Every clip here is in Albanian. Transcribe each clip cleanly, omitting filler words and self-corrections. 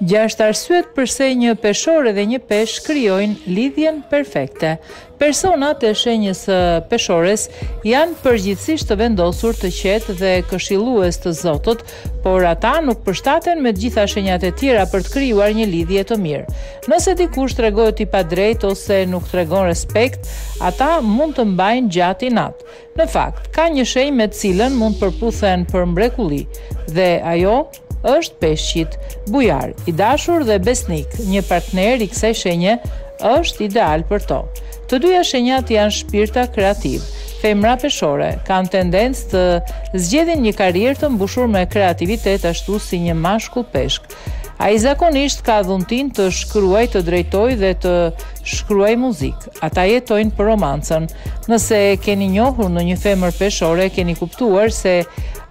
6 arsyet pse një peshore dhe një peshk krijojnë lidhjen perfekte. Personat e shenjës së peshores janë përgjithsisht të vendosur, të qetë dhe këshillues të Zotit, por ata nuk përshtaten me të gjitha shenjat e tjera për të krijuar një lidhje të mirë. Nëse dikush tregohet i padrejt ose nuk tregon respekt, ata mund të mbajnë gjatë inat. Në fakt, ka një shenjë me të cilën mund përputhen për mrekulli, dhe ajo është peshqit, bujar, i dashur dhe besnik. Një partner i kësaj shenje është ideal për to. Të dyja shenjat janë shpirta kreativ. Femra peshore kanë tendencë të zgjedhin një karrierë të mbushur me kreativitet, ashtu si një mashkull peshk. Ai zakonisht ka dhuntin të shkruaj, të drejtoj dhe të shkruaj muzikë. Ata jetojnë për romancën. Nëse keni njohur në një femër peshore, keni kuptuar se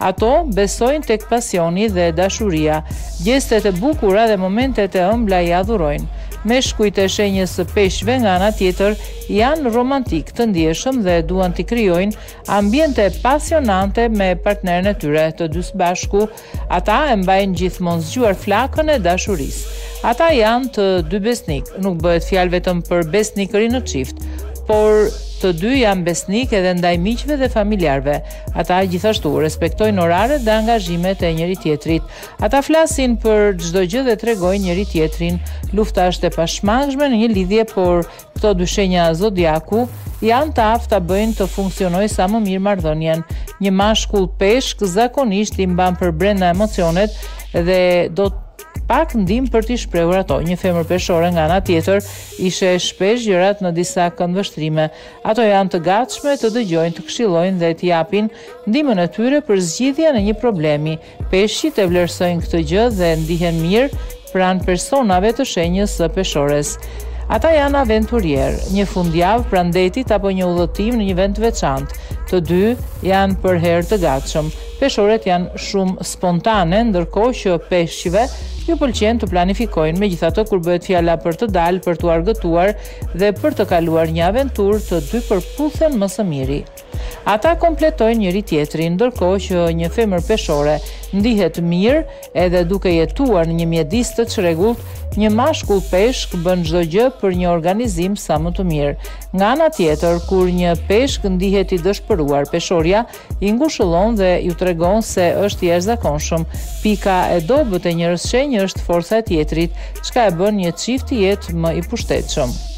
ato besojnë tek pasioni dhe dashuria. Gjestet e bukura dhe momentet e ëmbla i adhurojnë. Meshkujt e shenjës së peshqve nga ana tjetër janë romantik, të ndjeshëm dhe duan të krijojnë ambiente pasionante me partneren e tyre. Të dy së bashku, ata e mbajnë gjithmonë zgjuar flakën e dashurisë. Ata janë të dy besnik, nuk bëhet fjalë vetëm për besnikëri në çift, por të dy janë besnik edhe ndaj miqve dhe familjarve. Ata gjithashtu respektojnë oraret dhe angazhimet e njëri tjetrit. Ata flasin për çdo gjë dhe tregojnë njëri tjetrin. Lufta është e pashmangshme në një lidhje, por këto dy shenja zodiaku janë të aftë ta bëjnë të funksionojë sa më mirë marrëdhënien. Një mashkull peshk zakonisht i mban për brenda emocionet dhe do pak ndim për t'i shprehur ato. Një femër peshore nga ana tjetër i sheh shpesh gjërat në disa këndvështrime. Ato janë të gatshme të dëgjojnë, të këshillojnë dhe t'i japin ndihmën e tyre për zgjidhjen e një problemi. Peshqit e vlerësojnë këtë gjë dhe ndihen mirë pranë personave të shenjës së peshores. Ata janë aventurier, një fundjavë pranë detit apo një udhëtim në një vend të veçantë. Të dy janë për herë të gatshëm. Peshoret janë shumë spontane, ndërkohë që peshqive ju pëlqen të planifikojnë. Megjithatë, kur bëhet fjala për të dalë, për të argëtuar dhe për të kaluar një aventurë, të dy përputhen më së miri. Ata kompletojnë njëri tjetrin, ndërkohë që një femër peshore ndihet mirë edhe duke jetuar në një mjedis të çrregullt. Një mashkull peshk bën çdo gjë për një organizim sa më të mirë. Nga ana tjetër, kur një peshk ndihet i dëshpëruar, peshoria i ngushëllon dhe ju tregon se është i jashtëzakonshëm. Pika e dobët e një rrëshqenje është forca e tjetrit, çka e bën një çift të jetë më i pushtetshëm.